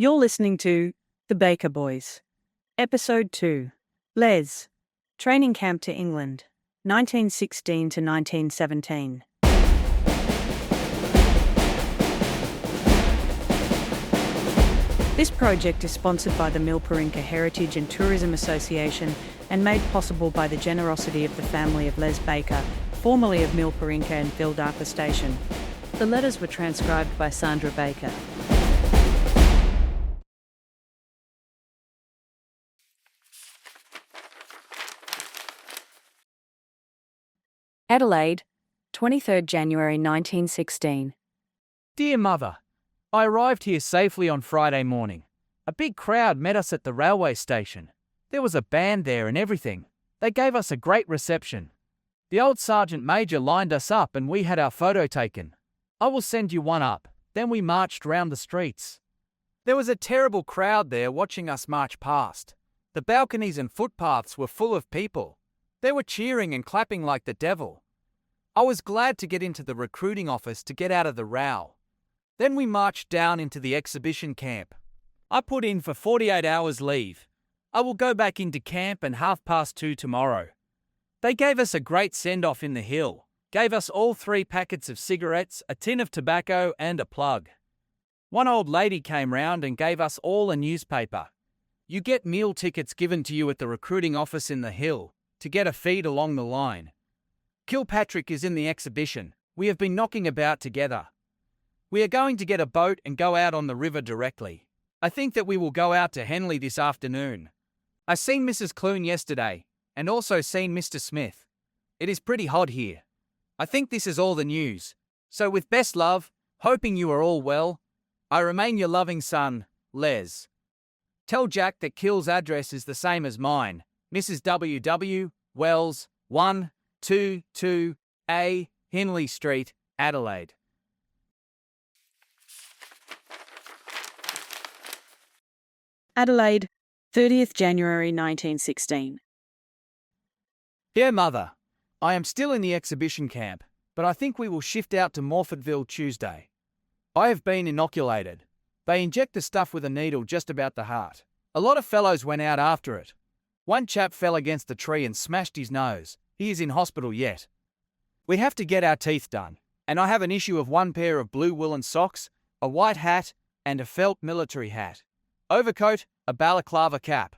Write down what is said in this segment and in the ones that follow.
You're listening to The Baker Boys, Episode 2, Les, Training Camp to England, 1916 to 1917. This project is sponsored by the Milparinka Heritage and Tourism Association and made possible by the generosity of the family of Les Baker, formerly of Milparinka and Phildarpa Station. The letters were transcribed by Sandra Baker. Adelaide, 23rd January 1916. Dear Mother, I arrived here safely on Friday morning. A big crowd met us at the railway station. There was a band there and everything. They gave us a great reception. The old Sergeant Major lined us up and we had our photo taken. I will send you one up. Then we marched round the streets. There was a terrible crowd there watching us march past. The balconies and footpaths were full of people. They were cheering and clapping like the devil. I was glad to get into the recruiting office to get out of the row. Then we marched down into the exhibition camp. I put in for 48 hours leave. I will go back into camp at 2:30 tomorrow. They gave us a great send-off in the hill, gave us all 3 packets of cigarettes, a tin of tobacco and a plug. One old lady came round and gave us all a newspaper. You get meal tickets given to you at the recruiting office in the hill, to get a feed along the line. Kilpatrick is in the exhibition. We have been knocking about together. We are going to get a boat and go out on the river directly. I think that we will go out to Henley this afternoon. I seen Mrs. Clune yesterday, and also seen Mr. Smith. It is pretty hot here. I think this is all the news. So with best love, hoping you are all well, I remain your loving son, Les. Tell Jack that Kill's address is the same as mine, Mrs. W. Wells, 122A, Henley Street, Adelaide. Adelaide, 30th January 1916. Dear Mother, I am still in the exhibition camp, but I think we will shift out to Morfordville Tuesday. I have been inoculated. They inject the stuff with a needle just about the heart. A lot of fellows went out after it. One chap fell against a tree and smashed his nose. He is in hospital yet. We have to get our teeth done, and I have an issue of 1 pair of blue woolen socks, a white hat, and a felt military hat. Overcoat, a balaclava cap.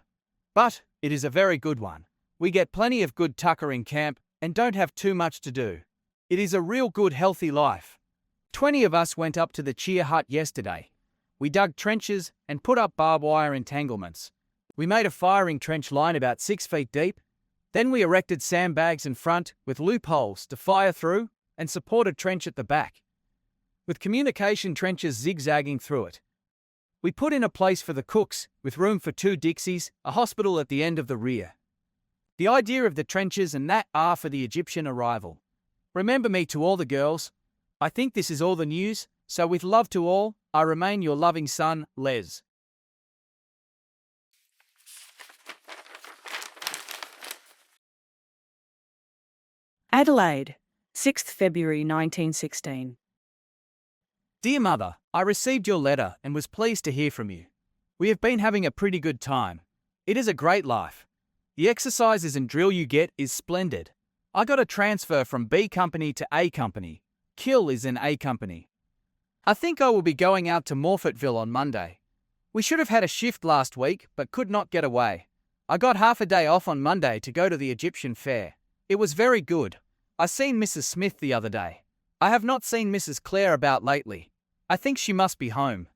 But it is a very good one. We get plenty of good tucker in camp and don't have too much to do. It is a real good healthy life. 20 of us went up to the cheer hut yesterday. We dug trenches and put up barbed wire entanglements. We made a firing trench line about 6 feet deep. Then we erected sandbags in front with loopholes to fire through and support a trench at the back, with communication trenches zigzagging through it. We put in a place for the cooks with room for 2 dixies, a hospital at the end of the rear. The idea of the trenches and that are for the Egyptian arrival. Remember me to all the girls. I think this is all the news, so with love to all, I remain your loving son, Les. Adelaide, 6th February 1916. Dear Mother, I received your letter and was pleased to hear from you. We have been having a pretty good time. It is a great life. The exercises and drill you get is splendid. I got a transfer from B Company to A Company. Kill is in A Company. I think I will be going out to Morfordville on Monday. We should have had a shift last week, but could not get away. I got half a day off on Monday to go to the Egyptian fair. It was very good. I seen Mrs. Smith the other day. I have not seen Mrs. Clare about lately. I think she must be home.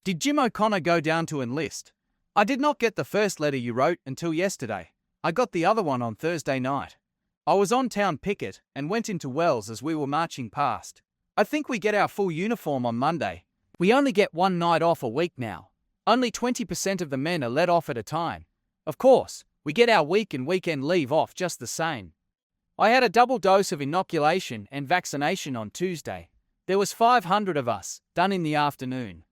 Did Jim O'Connor go down to enlist? I did not get the first letter you wrote until yesterday. I got the other one on Thursday night. I was on town picket and went into Wells as we were marching past. I think we get our full uniform on Monday. We only get 1 night off a week now. Only 20% of the men are let off at a time. Of course, we get our week and weekend leave off just the same. I had a double dose of inoculation and vaccination on Tuesday. There was 500 of us, done in the afternoon.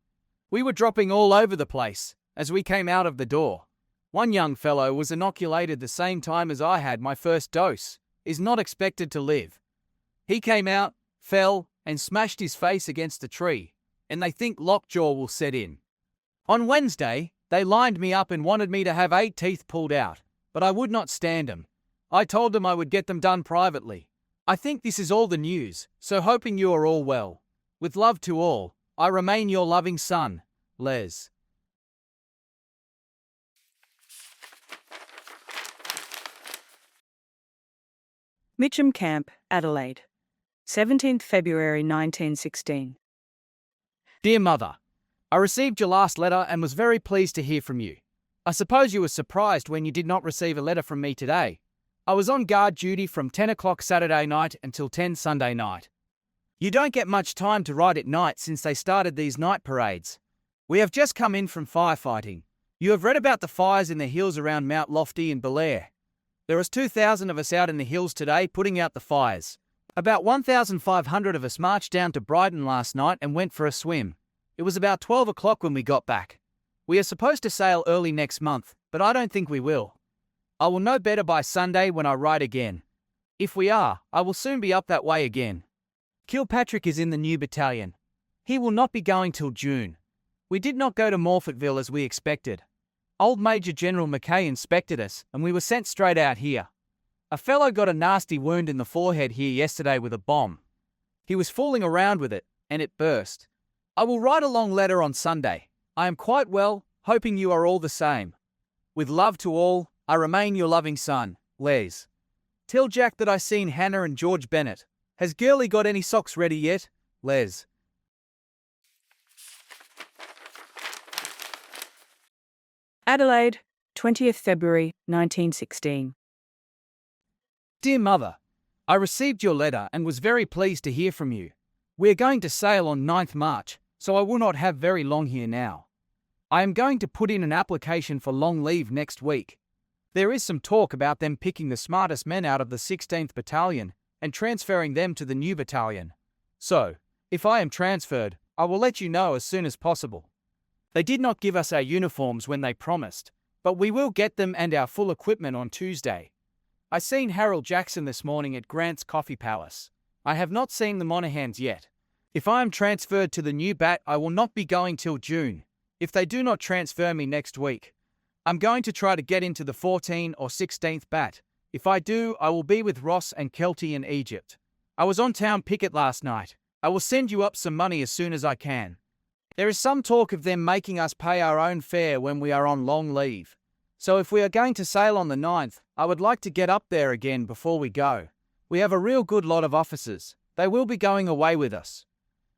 We were dropping all over the place as we came out of the door. One young fellow was inoculated the same time as I had my first dose, is not expected to live. He came out, fell, and smashed his face against a tree, and they think lockjaw will set in. On Wednesday, they lined me up and wanted me to have 8 teeth pulled out, but I would not stand them. I told them I would get them done privately. I think this is all the news, so hoping you are all well. With love to all, I remain your loving son, Les. Mitcham Camp, Adelaide, 17th February 1916. Dear Mother, I received your last letter and was very pleased to hear from you. I suppose you were surprised when you did not receive a letter from me today. I was on guard duty from 10 o'clock Saturday night until 10 Sunday night. You don't get much time to ride at night since they started these night parades. We have just come in from firefighting. You have read about the fires in the hills around Mount Lofty and Belair. There was 2,000 of us out in the hills today putting out the fires. About 1,500 of us marched down to Brighton last night and went for a swim. It was about 12 o'clock when we got back. We are supposed to sail early next month, but I don't think we will. I will know better by Sunday when I ride again. If we are, I will soon be up that way again. Kilpatrick is in the new battalion. He will not be going till June. We did not go to Morfettville as we expected. Old Major General Mackay inspected us, and we were sent straight out here. A fellow got a nasty wound in the forehead here yesterday with a bomb. He was fooling around with it, and it burst. I will write a long letter on Sunday. I am quite well, hoping you are all the same. With love to all, I remain your loving son, Les. Tell Jack that I seen Hannah and George Bennett. Has Girlie got any socks ready yet, Les? Adelaide, 20th February 1916. Dear Mother, I received your letter and was very pleased to hear from you. We are going to sail on 9th March, so I will not have very long here now. I am going to put in an application for long leave next week. There is some talk about them picking the smartest men out of the 16th Battalion and transferring them to the new battalion. So, if I am transferred, I will let you know as soon as possible. They did not give us our uniforms when they promised, but we will get them and our full equipment on Tuesday. I seen Harold Jackson this morning at Grant's Coffee Palace. I have not seen the Monaghan's yet. If I am transferred to the new bat, I will not be going till June. If they do not transfer me next week, I'm going to try to get into the 14th or 16th bat. If I do, I will be with Ross and Kelty in Egypt. I was on town picket last night. I will send you up some money as soon as I can. There is some talk of them making us pay our own fare when we are on long leave. So if we are going to sail on the 9th, I would like to get up there again before we go. We have a real good lot of officers. They will be going away with us.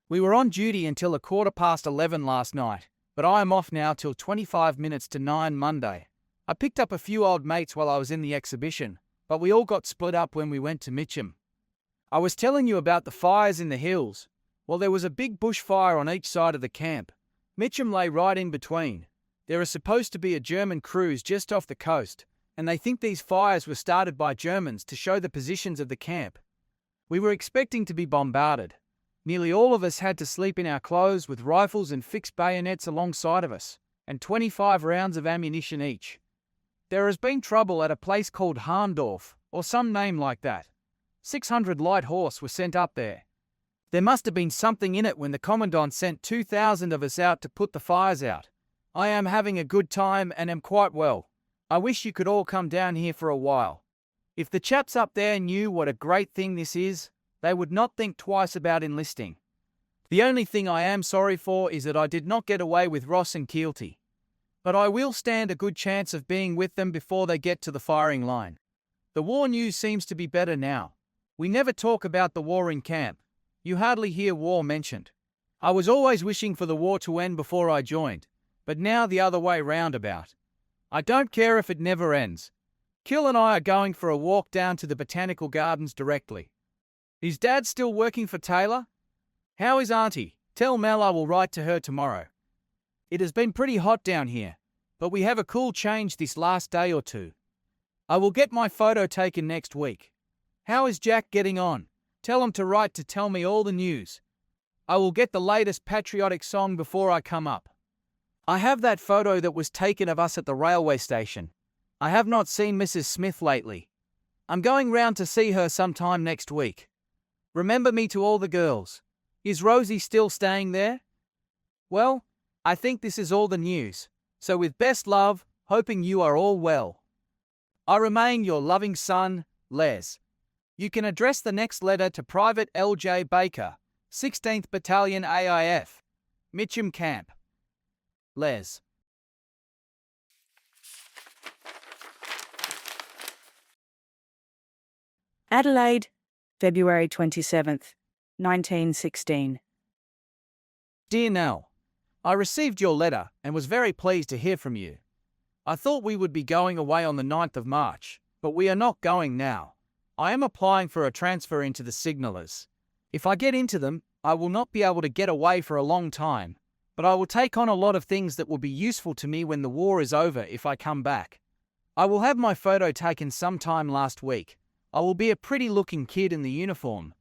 We were on duty until 11:15 last night, but I am off now till 25 minutes to 9 Monday. I picked up a few old mates while I was in the exhibition, but we all got split up when we went to Mitcham. I was telling you about the fires in the hills. Well, there was a big bushfire on each side of the camp. Mitcham lay right in between. There is supposed to be a German cruise just off the coast, and they think these fires were started by Germans to show the positions of the camp. We were expecting to be bombarded. Nearly all of us had to sleep in our clothes with rifles and fixed bayonets alongside of us, and 25 rounds of ammunition each. There has been trouble at a place called Harndorf, or some name like that. 600 light horse were sent up there. There must have been something in it when the Commandant sent 2,000 of us out to put the fires out. I am having a good time and am quite well. I wish you could all come down here for a while. If the chaps up there knew what a great thing this is, they would not think twice about enlisting. The only thing I am sorry for is that I did not get away with Ross and Keelty. But I will stand a good chance of being with them before they get to the firing line. The war news seems to be better now. We never talk about the war in camp. You hardly hear war mentioned. I was always wishing for the war to end before I joined, but now the other way round about. I don't care if it never ends. Kill and I are going for a walk down to the Botanical Gardens directly. Is Dad still working for Taylor? How is Auntie? Tell Mel I will write to her tomorrow. It has been pretty hot down here, but we have a cool change this last day or two. I will get my photo taken next week. How is Jack getting on? Tell him to write to tell me all the news. I will get the latest patriotic song before I come up. I have that photo that was taken of us at the railway station. I have not seen Mrs. Smith lately. I'm going round to see her sometime next week. Remember me to all the girls. Is Rosie still staying there? Well, I think this is all the news. So with best love, hoping you are all well. I remain your loving son, Les. You can address the next letter to Private L.J. Baker, 16th Battalion AIF, Mitcham Camp. Les. Adelaide, February 27th, 1916. Dear Nell, I received your letter and was very pleased to hear from you. I thought we would be going away on the 9th of March, but we are not going now. I am applying for a transfer into the signallers. If I get into them, I will not be able to get away for a long time, but I will take on a lot of things that will be useful to me when the war is over if I come back. I will have my photo taken sometime last week. I will be a pretty looking kid in the uniform.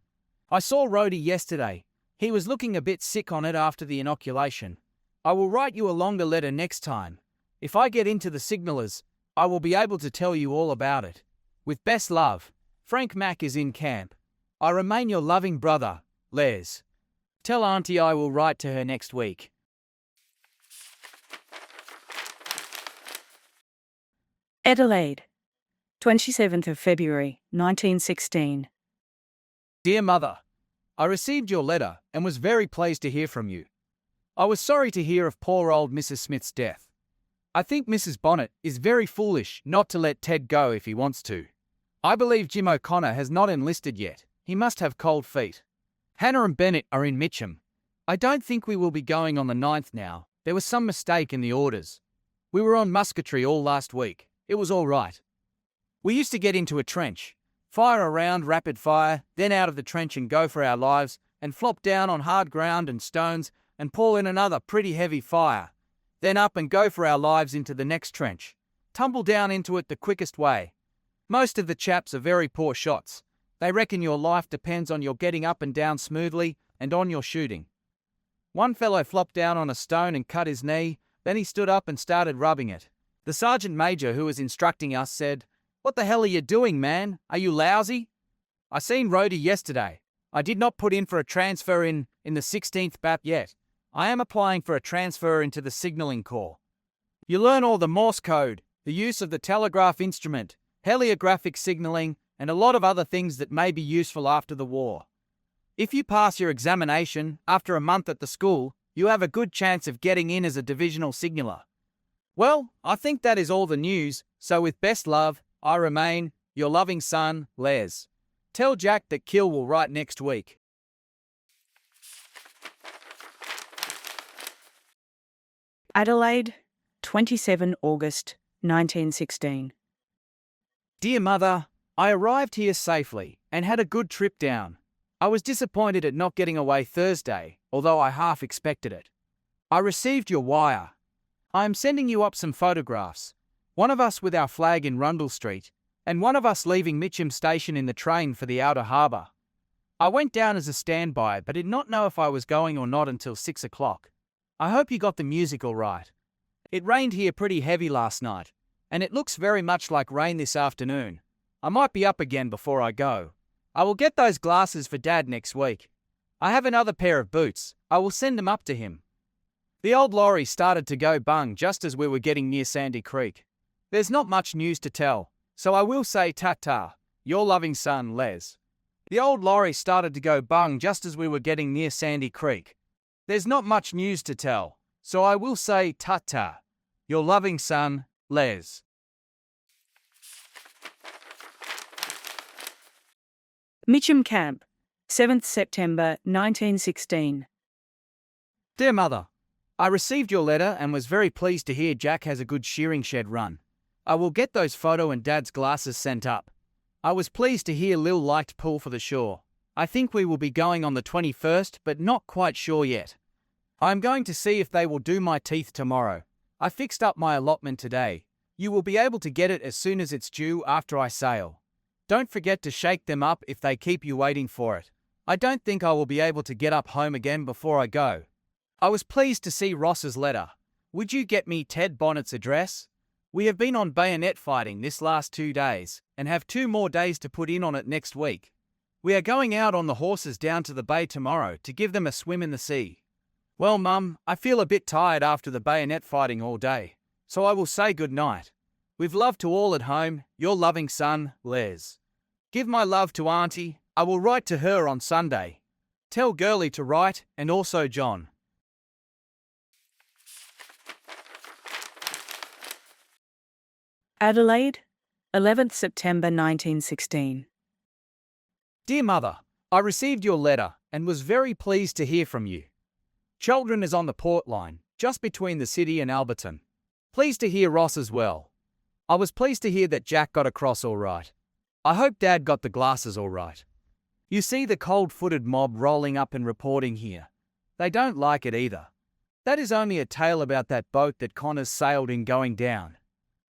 I saw Rhodey yesterday. He was looking a bit sick on it after the inoculation. I will write you a longer letter next time. If I get into the signallers, I will be able to tell you all about it. With best love, Frank Mack is in camp. I remain your loving brother, Les. Tell Auntie I will write to her next week. Adelaide, 27th of February, 1916. Dear Mother, I received your letter and was very pleased to hear from you. I was sorry to hear of poor old Mrs. Smith's death. I think Mrs. Bonnet is very foolish not to let Ted go if he wants to. I believe Jim O'Connor has not enlisted yet. He must have cold feet. Hannah and Bennett are in Mitcham. I don't think we will be going on the 9th now. There was some mistake in the orders. We were on musketry all last week. It was all right. We used to get into a trench, fire around rapid fire, then out of the trench and go for our lives, and flop down on hard ground and stones and pull in another pretty heavy fire, then up and go for our lives into the next trench, tumble down into it the quickest way. Most of the chaps are very poor shots. They reckon your life depends on your getting up and down smoothly and on your shooting. One fellow flopped down on a stone and cut his knee, then he stood up and started rubbing it. The sergeant major who was instructing us said, "What the hell are you doing, man? Are you lousy?" I seen Rhodey yesterday. I did not put in for a transfer in the 16th BAP yet. I am applying for a transfer into the signalling corps. You learn all the Morse code, the use of the telegraph instrument, heliographic signalling, and a lot of other things that may be useful after the war. If you pass your examination after a month at the school, you have a good chance of getting in as a divisional signaller. Well, I think that is all the news, so with best love, I remain your loving son, Les. Tell Jack that Kill will write next week. Adelaide, 27 August, 1916. Dear Mother, I arrived here safely and had a good trip down. I was disappointed at not getting away Thursday, although I half expected it. I received your wire. I am sending you up some photographs. One of us with our flag in Rundle Street, and one of us leaving Mitcham Station in the train for the outer harbour. I went down as a standby but did not know if I was going or not until 6 o'clock. I hope you got the music all right. It rained here pretty heavy last night, and it looks very much like rain this afternoon. I might be up again before I go. I will get those glasses for Dad next week. I have another pair of boots. I will send them up to him. The old lorry started to go bung just as we were getting near Sandy Creek. There's not much news to tell, so I will say ta-ta, your loving son, Les. The old lorry started to go bung just as we were getting near Sandy Creek. There's not much news to tell, so I will say ta-ta, your loving son, Les. Mitcham Camp, 7th September 1916. Dear Mother, I received your letter and was very pleased to hear Jack has a good shearing shed run. I will get those photo and Dad's glasses sent up. I was pleased to hear Lil liked pull for the shore. I think we will be going on the 21st, but not quite sure yet. I am going to see if they will do my teeth tomorrow. I fixed up my allotment today. You will be able to get it as soon as it's due after I sail. Don't forget to shake them up if they keep you waiting for it. I don't think I will be able to get up home again before I go. I was pleased to see Ross's letter. Would you get me Ted Bonnet's address? We have been on bayonet fighting this last 2 days, and have 2 more days to put in on it next week. We are going out on the horses down to the bay tomorrow to give them a swim in the sea. Well, Mum, I feel a bit tired after the bayonet fighting all day, so I will say good night. With love to all at home, your loving son, Les. Give my love to Auntie. I will write to her on Sunday. Tell Girlie to write, and also John. Adelaide, 11th September 1916. Dear Mother, I received your letter and was very pleased to hear from you. Children is on the port line, just between the city and Alberton. Pleased to hear Ross as well. I was pleased to hear that Jack got across all right. I hope Dad got the glasses all right. You see the cold-footed mob rolling up and reporting here. They don't like it either. That is only a tale about that boat that Connors sailed in going down.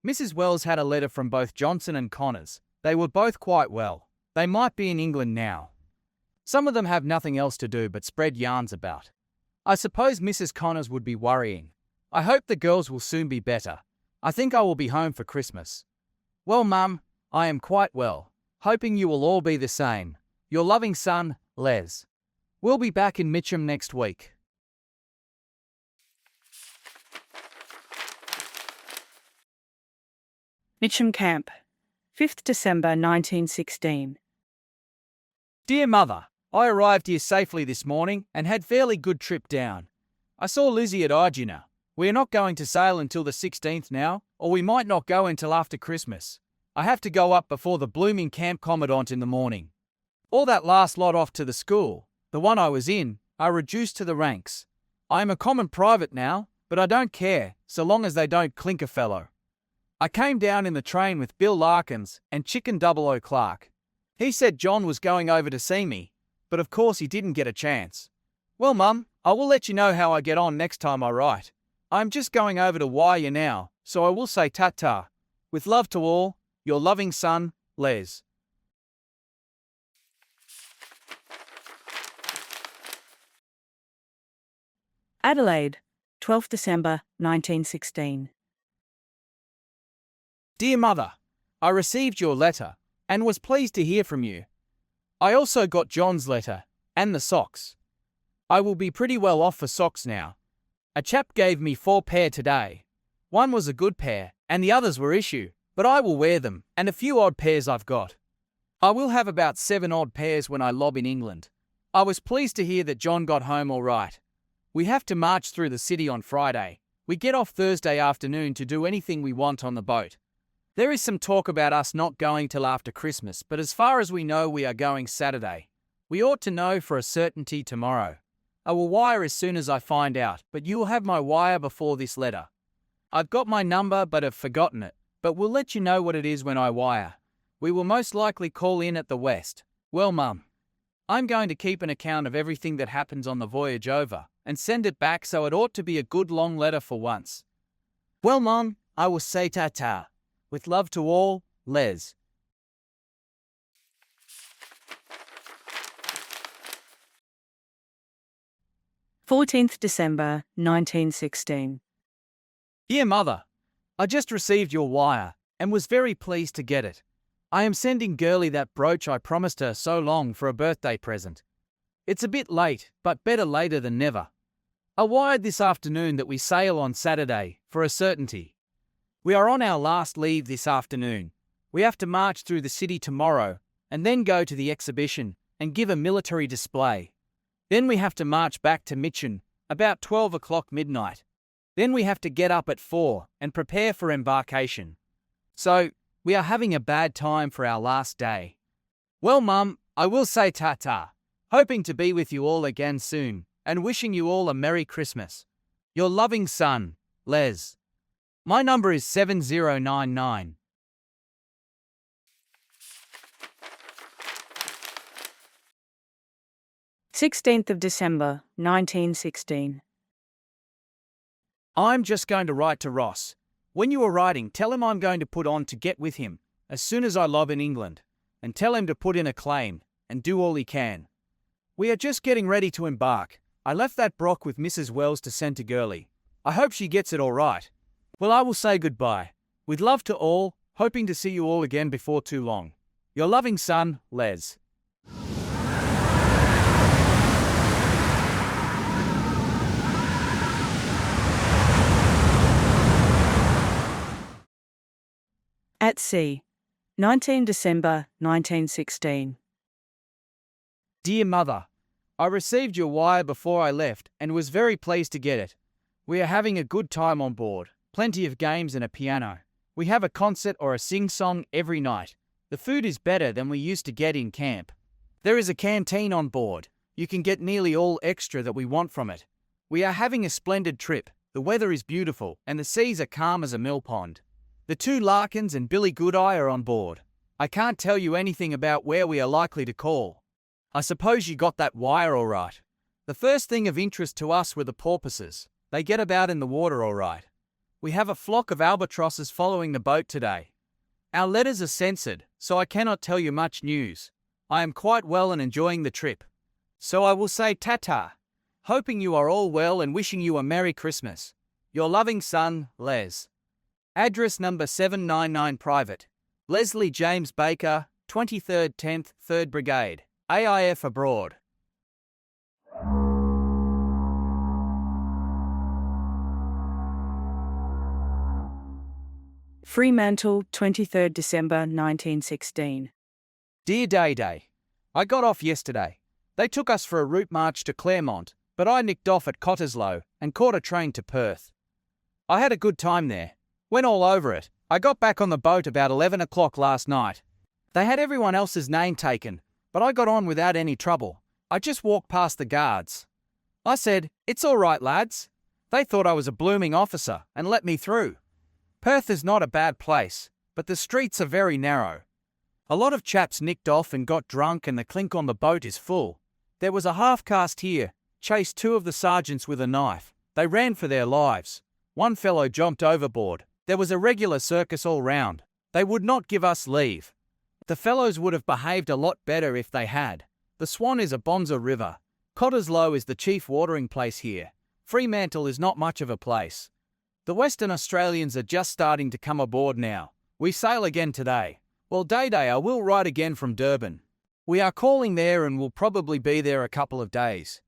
Mrs. Wells had a letter from both Johnson and Connors. They were both quite well. They might be in England now. Some of them have nothing else to do but spread yarns about. I suppose Mrs. Connors would be worrying. I hope the girls will soon be better. I think I will be home for Christmas. Well, Mum, I am quite well. Hoping you will all be the same. Your loving son, Les. We'll be back in Mitcham next week. Mitcham Camp, 5th December 1916. Dear Mother, I arrived here safely this morning and had fairly good trip down. I saw Lizzie at Argina. We are not going to sail until the 16th now, or we might not go until after Christmas. I have to go up before the blooming camp commandant in the morning. All that last lot off to the school, the one I was in, are reduced to the ranks. I am a common private now, but I don't care, so long as they don't clink a fellow. I came down in the train with Bill Larkins and Chicken 00 Clark. He said John was going over to see me, but of course he didn't get a chance. Well, Mum, I will let you know how I get on next time I write. I am just going over to wire now, so I will say ta-ta. With love to all, your loving son, Les. Adelaide, 12th December 1916. Dear Mother, I received your letter and was pleased to hear from you. I also got John's letter and the socks. I will be pretty well off for socks now. A chap gave me 4 pair today. One was a good pair and the others were issue, but I will wear them and a few odd pairs I've got. I will have about 7 odd pairs when I lob in England. I was pleased to hear that John got home all right. We have to march through the city on Friday. We get off Thursday afternoon to do anything we want on the boat. There is some talk about us not going till after Christmas, but as far as we know, we are going Saturday. We ought to know for a certainty tomorrow. I will wire as soon as I find out, but you will have my wire before this letter. I've got my number but have forgotten it, but we'll let you know what it is when I wire. We will most likely call in at the West. Well, Mum, I'm going to keep an account of everything that happens on the voyage over and send it back, so it ought to be a good long letter for once. Well, Mum, I will say ta-ta. With love to all, Les. December 1916. Dear Mother, I just received your wire and was very pleased to get it. I am sending Girlie that brooch I promised her so long for a birthday present. It's a bit late, but better later than never. I wired this afternoon that we sail on Saturday, for a certainty. We are on our last leave this afternoon. We have to march through the city tomorrow and then go to the exhibition and give a military display. Then we have to march back to Mitcham about 12 o'clock midnight. Then we have to get up at 4 and prepare for embarkation. So, we are having a bad time for our last day. Well, Mum, I will say ta-ta, hoping to be with you all again soon and wishing you all a Merry Christmas. Your loving son, Les. My number is 7099. December 1916. I'm just going to write to Ross. When you are writing, tell him I'm going to put on to get with him as soon as I lob in England, and tell him to put in a claim and do all he can. We are just getting ready to embark. I left that brock with Mrs. Wells to send to Girlie. I hope she gets it all right. Well, I will say goodbye. With love to all, hoping to see you all again before too long. Your loving son, Les. At sea, 19 December 1916. Dear Mother, I received your wire before I left and was very pleased to get it. We are having a good time on board, plenty of games and a piano. We have a concert or a sing-song every night. The food is better than we used to get in camp. There is a canteen on board. You can get nearly all extra that we want from it. We are having a splendid trip. The weather is beautiful and the seas are calm as a mill pond. The two Larkins and Billy Goodeye are on board. I can't tell you anything about where we are likely to call. I suppose you got that wire all right. The first thing of interest to us were the porpoises. They get about in the water all right. We have a flock of albatrosses following the boat today. Our letters are censored, so I cannot tell you much news. I am quite well and enjoying the trip. So I will say ta-ta, hoping you are all well and wishing you a Merry Christmas. Your loving son, Les. Address number 799 Private. Leslie James Baker, 23rd 10th 3rd Brigade, AIF Abroad. Fremantle, 23rd December 1916. Dear Day, I got off yesterday. They took us for a route march to Claremont, but I nicked off at Cottesloe and caught a train to Perth. I had a good time there. Went all over it. I got back on the boat about 11 o'clock last night. They had everyone else's name taken, but I got on without any trouble. I just walked past the guards. I said, "It's all right, lads." They thought I was a blooming officer and let me through. Perth is not a bad place, but the streets are very narrow. A lot of chaps nicked off and got drunk and the clink on the boat is full. There was a half-caste here, chased two of the sergeants with a knife. They ran for their lives. One fellow jumped overboard. There was a regular circus all round. They would not give us leave. The fellows would have behaved a lot better if they had. The Swan is a bonza river. Cottesloe is the chief watering place here. Fremantle is not much of a place. The Western Australians are just starting to come aboard now. We sail again today. Well, Day, I will write again from Durban. We are calling there and will probably be there a couple of days.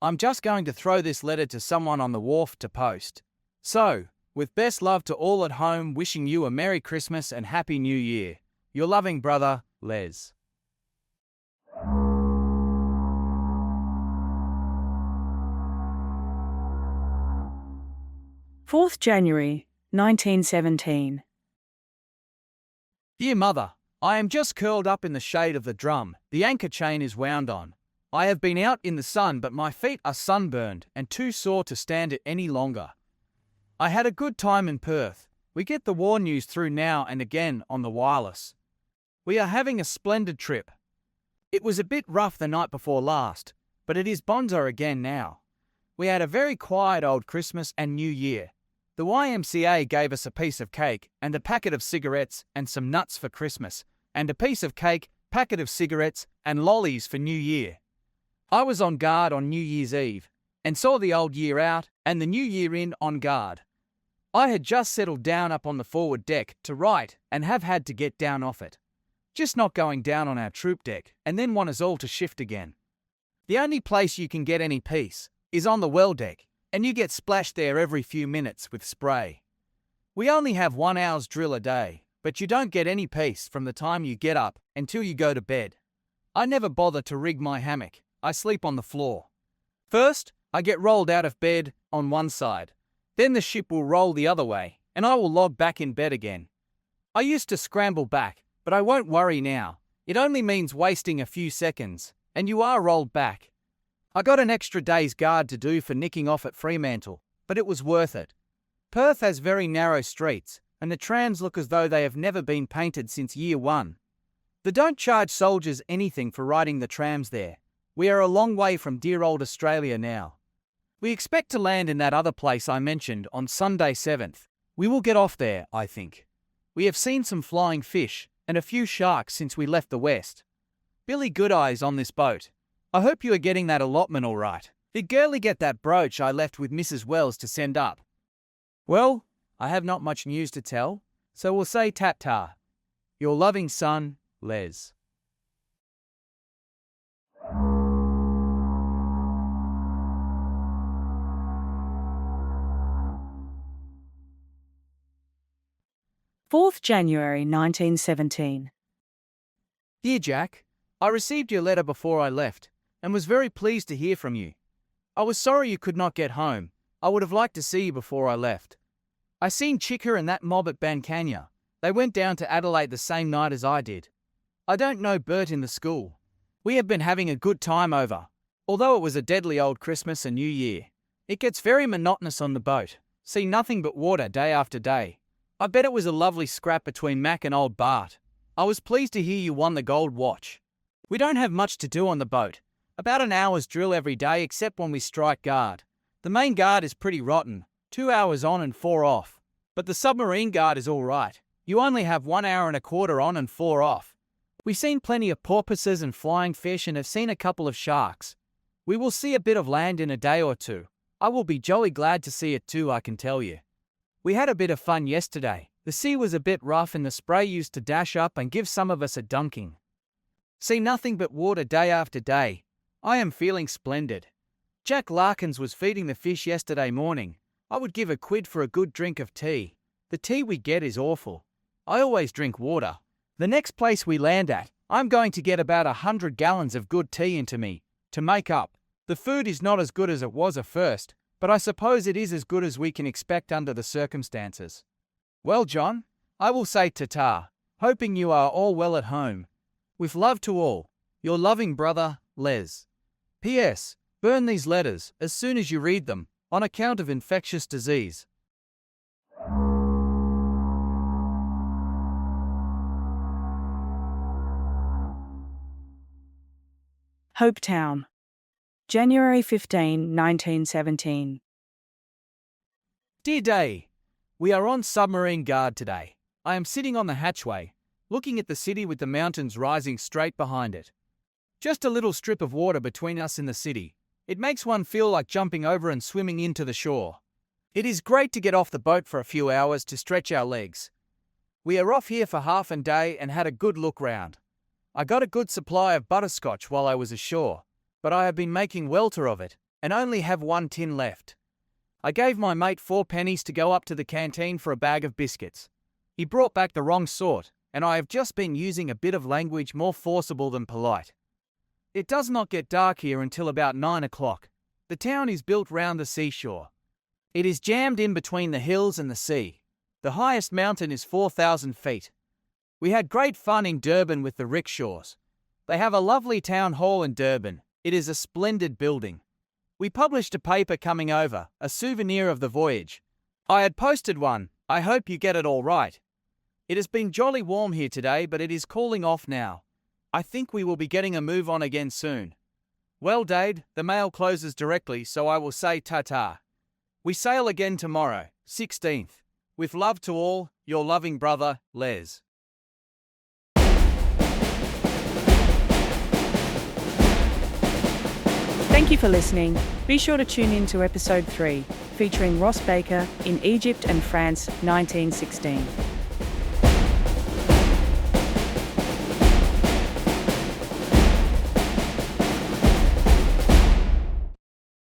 I'm just going to throw this letter to someone on the wharf to post. So, with best love to all at home, wishing you a Merry Christmas and Happy New Year. Your loving brother, Les. January 4th, 1917. Dear Mother, I am just curled up in the shade of the drum. The anchor chain is wound on. I have been out in the sun, but my feet are sunburned and too sore to stand it any longer. I had a good time in Perth. We get the war news through now and again on the wireless. We are having a splendid trip. It was a bit rough the night before last, but it is bonza again now. We had a very quiet old Christmas and New Year. The YMCA gave us a piece of cake and a packet of cigarettes and some nuts for Christmas, and a piece of cake, packet of cigarettes, and lollies for New Year. I was on guard on New Year's Eve, and saw the old year out and the New Year in on guard. I had just settled down up on the forward deck to write and have had to get down off it. Just not going down on our troop deck and then want us all to shift again. The only place you can get any peace is on the well deck, and you get splashed there every few minutes with spray. We only have 1 hour's drill a day, but you don't get any peace from the time you get up until you go to bed. I never bother to rig my hammock. I sleep on the floor. First, I get rolled out of bed on one side. Then the ship will roll the other way, and I will log back in bed again. I used to scramble back, but I won't worry now. It only means wasting a few seconds, and you are rolled back. I got an extra day's guard to do for nicking off at Fremantle, but it was worth it. Perth has very narrow streets, and the trams look as though they have never been painted since year 1. They don't charge soldiers anything for riding the trams there. We are a long way from dear old Australia now. We expect to land in that other place I mentioned on Sunday 7th. We will get off there, I think. We have seen some flying fish and a few sharks since we left the west. Billy Goodeye's on this boat. I hope you are getting that allotment all right. Did Gurley get that brooch I left with Mrs. Wells to send up? Well, I have not much news to tell, so we'll say ta-ta. Your loving son, Les. 4th January 1917. Dear Jack, I received your letter before I left, and was very pleased to hear from you. I was sorry you could not get home. I would have liked to see you before I left. I seen Chicker and that mob at Bancania. They went down to Adelaide the same night as I did. I don't know Bert in the school. We have been having a good time over, although it was a deadly old Christmas and New Year. It gets very monotonous on the boat. See nothing but water day after day. I bet it was a lovely scrap between Mac and old Bart. I was pleased to hear you won the gold watch. We don't have much to do on the boat. About an hour's drill every day except when we strike guard. The main guard is pretty rotten, 2 hours on and 4 off. But the submarine guard is all right. You only have 1 hour and a quarter on and 4 off. We've seen plenty of porpoises and flying fish and have seen a couple of sharks. We will see a bit of land in a day or two. I will be jolly glad to see it too, I can tell you. We had a bit of fun yesterday. The sea was a bit rough and the spray used to dash up and give some of us a dunking. See nothing but water day after day. I am feeling splendid. Jack Larkins was feeding the fish yesterday morning. I would give a quid for a good drink of tea. The tea we get is awful. I always drink water. The next place we land at, I'm going to get about 100 gallons of good tea into me, to make up. The food is not as good as it was at first, but I suppose it is as good as we can expect under the circumstances. Well, John, I will say ta-ta, hoping you are all well at home. With love to all, your loving brother, Les. P.S. Burn these letters as soon as you read them, on account of infectious disease. Hopetown, January 15, 1917. Dear Day, we are on submarine guard today. I am sitting on the hatchway, looking at the city with the mountains rising straight behind it. Just a little strip of water between us and the city. It makes one feel like jumping over and swimming into the shore. It is great to get off the boat for a few hours to stretch our legs. We are off here for half a day and had a good look round. I got a good supply of butterscotch while I was ashore, but I have been making welter of it, and only have 1 tin left. I gave my mate 4 pennies to go up to the canteen for a bag of biscuits. He brought back the wrong sort, and I have just been using a bit of language more forcible than polite. It does not get dark here until about 9 o'clock. The town is built round the seashore. It is jammed in between the hills and the sea. The highest mountain is 4,000 feet. We had great fun in Durban with the rickshaws. They have a lovely town hall in Durban. It is a splendid building. We published a paper coming over, a souvenir of the voyage. I had posted one. I hope you get it all right. It has been jolly warm here today, but it is cooling off now. I think we will be getting a move on again soon. Well, Dade, the mail closes directly, so I will say ta-ta. We sail again tomorrow, 16th. With love to all, your loving brother, Les. Thank you for listening. Be sure to tune in to episode 3, featuring Ross Baker in Egypt and France, 1916.